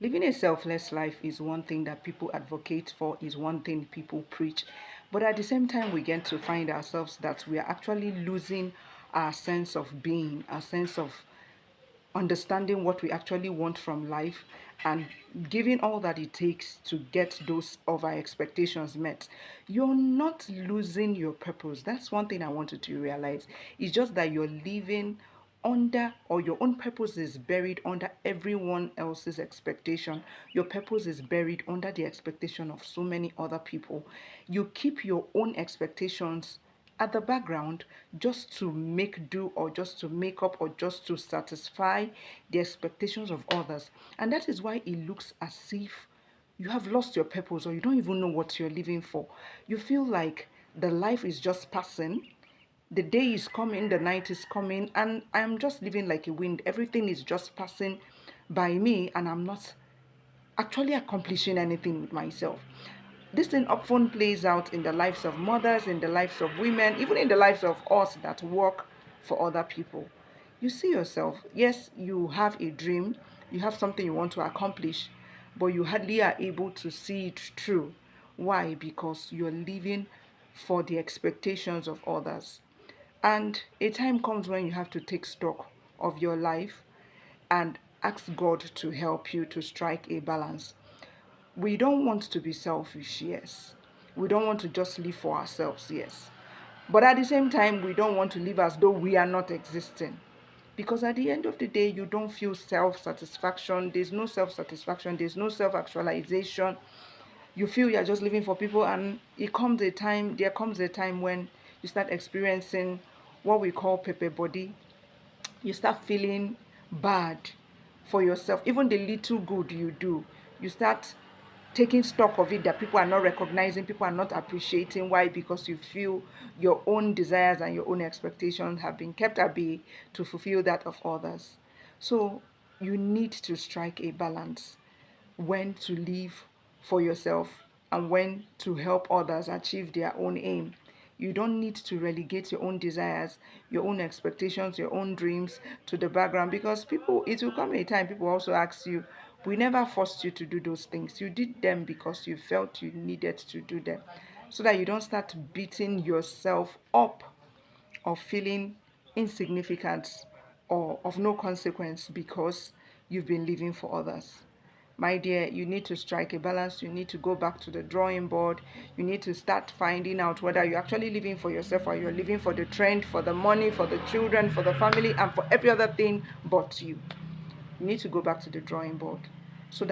Living a selfless life is one thing that people advocate for, is one thing people preach. But at the same time, we get to find ourselves that we are actually losing our sense of being, our sense of understanding what we actually want from life, and giving all that it takes to get those of our expectations met. You're not losing your purpose. That's one thing I wanted to realize. It's just that you're living under, or your own purpose is buried under everyone else's expectation. Your purpose is buried under the expectation of so many other people. You keep your own expectations at the background just to make do, or just to make up, or just to satisfy the expectations of others. And that is why it looks as if you have lost your purpose, or you don't even know what you're living for. You feel like the life is just passing, the day is coming, the night is coming, and I'm just living like a wind. Everything is just passing by me, and I'm not actually accomplishing anything with myself. This thing often plays out in the lives of mothers, in the lives of women, even in the lives of us that work for other people. You see yourself, yes, you have a dream, you have something you want to accomplish, but you hardly are able to see it through. Why? Because you're living for the expectations of others. And a time comes when you have to take stock of your life and ask God to help you to strike a balance. We don't want to be selfish, yes. We don't want to just live for ourselves, yes. But at the same time, we don't want to live as though we are not existing. Because at the end of the day, you don't feel self satisfaction. There's no self satisfaction, there's no self actualization. You feel you're just living for people, and there comes a time when you start experiencing what we call pepe body. You start feeling bad for yourself. Even the little good you do, you start taking stock of it, that people are not recognizing, people are not appreciating. Why? Because you feel your own desires and your own expectations have been kept at bay to fulfill that of others. So you need to strike a balance, when to live for yourself and when to help others achieve their own aim. You don't need to relegate your own desires, your own expectations, your own dreams to the background, because people, it will come a time people also ask you, we never forced you to do those things. You did them because you felt you needed to do them. So that you don't start beating yourself up, or feeling insignificant or of no consequence because you've been living for others. My dear, you need to strike a balance. You need to go back to the drawing board. You need to start finding out whether you're actually living for yourself, or you're living for the trend, for the money, for the children, for the family, and for every other thing but you. You need to go back to the drawing board.